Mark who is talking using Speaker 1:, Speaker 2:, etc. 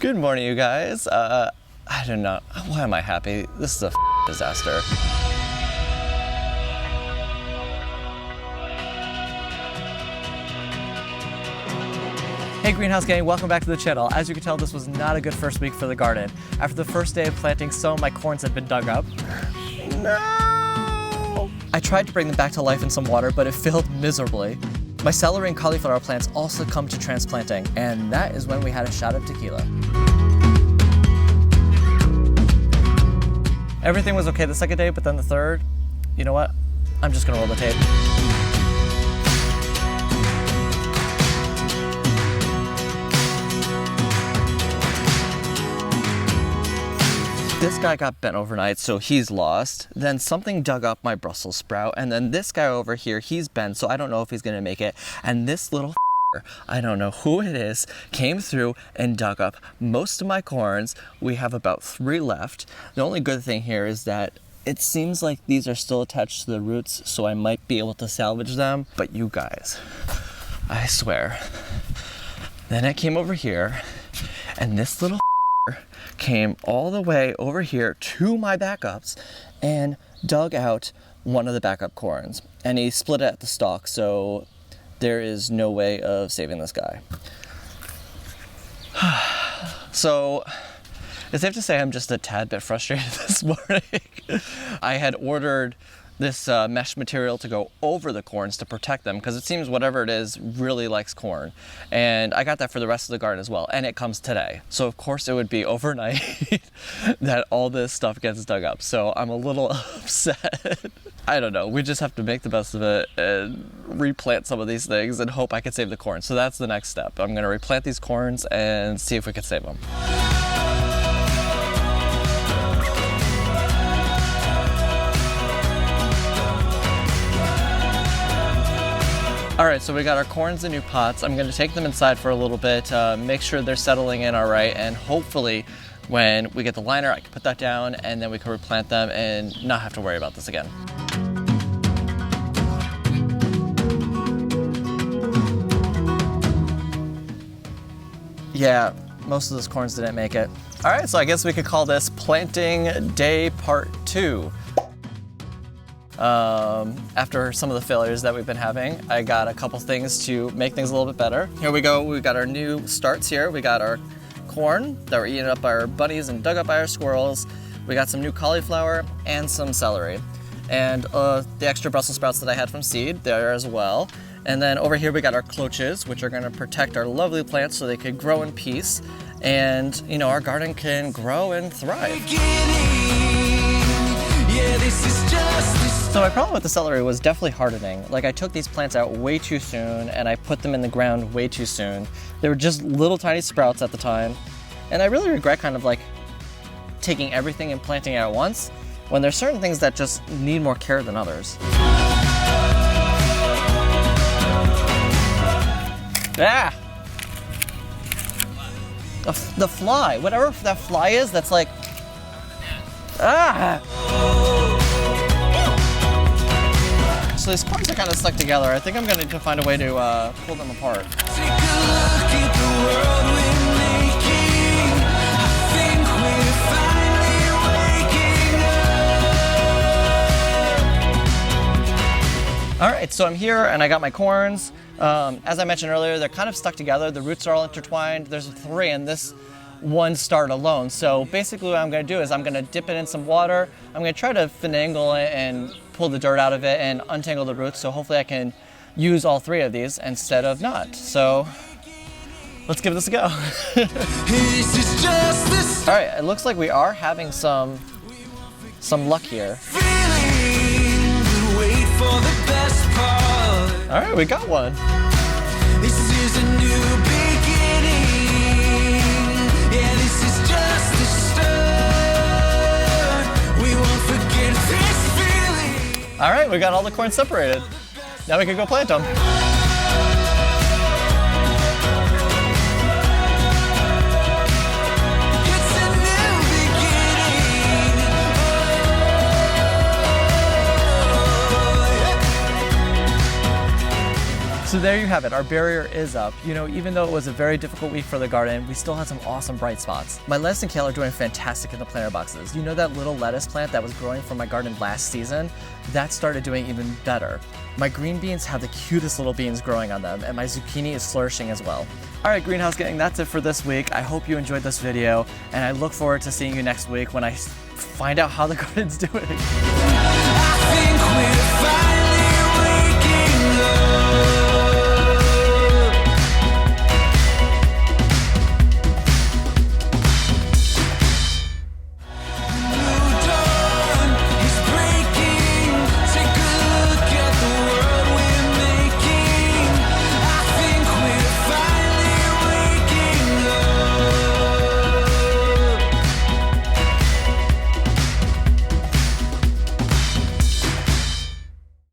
Speaker 1: Good morning, you guys. I don't know. Why am I happy? This is a disaster. Hey Greenhouse Gang, welcome back to the channel. As you can tell, this was not a good first week for the garden. After the first day of planting, some of my corns had been dug up. No! I tried to bring them back to life in some water, but it failed miserably. My celery and cauliflower plants also succumbed to transplanting, and that is when we had a shot of tequila. Everything was okay the second day, but then the third, you know what? I'm just gonna roll the tape. This guy got bent overnight, so he's lost. Then something dug up my Brussels sprout, and then this guy over here, he's bent, so I don't know if he's gonna make it. And this little I don't know who it is, came through and dug up most of my corns. We have about 3 left. The only good thing here is that it seems like these are still attached to the roots, so I might be able to salvage them. But you guys, I swear. Then I came over here, and this little came all the way over here to my backups and dug out one of the backup corns. And he split it at the stalk, so there is no way of saving this guy. So it's safe to say I'm just a tad bit frustrated this morning. I had ordered this mesh material to go over the corns to protect them, because it seems whatever it is really likes corn. And I got that for the rest of the garden as well, and it comes today. So of course it would be overnight that all this stuff gets dug up. So I'm a little upset. I don't know, we just have to make the best of it and replant some of these things and hope I can save the corn. So that's the next step. I'm gonna replant these corns and see if we can save them. All right, so we got our corns in new pots. I'm gonna take them inside for a little bit, make sure they're settling in all right, and hopefully when we get the liner, I can put that down and then we can replant them and not have to worry about this again. Yeah, most of those corns didn't make it. All right, so I guess we could call this planting day part 2. After some of the failures that we've been having, I got a couple things to make things a little bit better. Here we go, we got our new starts here. We got our corn that were eaten up by our bunnies and dug up by our squirrels. We got some new cauliflower and some celery. And the extra Brussels sprouts that I had from seed there as well. And then over here we got our cloches, which are gonna protect our lovely plants so they could grow in peace. And you know, our garden can grow and thrive. So my problem with the celery was definitely hardening. Like, I took these plants out way too soon and I put them in the ground way too soon. They were just little tiny sprouts at the time. And I really regret kind of like taking everything and planting it at once when there's certain things that just need more care than others. Ah! The fly, whatever that fly is, that's like, ah! So these corns are kind of stuck together. I think I'm going to need to find a way to pull them apart. Take a look at the world we're making. I think we're finally waking up. All right, so I'm here and I got my corns. As I mentioned earlier, they're kind of stuck together. The roots are all intertwined. There's 3 in this one start alone. So basically what I'm gonna do is I'm gonna dip it in some water. I'm gonna try to finagle it and pull the dirt out of it and untangle the roots. So hopefully I can use all 3 of these instead of not. So let's give this a go. All right, it looks like we are having some luck here. All right, we got one. This is a new beginning. Yeah, this is just the start. We won't forget this feeling. All right, we got all the corn separated. Now we can go plant them. So So there you have it, our barrier is up. You know, even though it was a very difficult week for the garden, we still had some awesome bright spots. My lettuce and kale are doing fantastic in the planter boxes. You know that little lettuce plant that was growing from my garden last season? That started doing even better. My green beans have the cutest little beans growing on them, and my zucchini is flourishing as well. All right, Greenhouse Gang, that's it for this week. I hope you enjoyed this video, and I look forward to seeing you next week when I find out how the garden's doing. I think we're fine.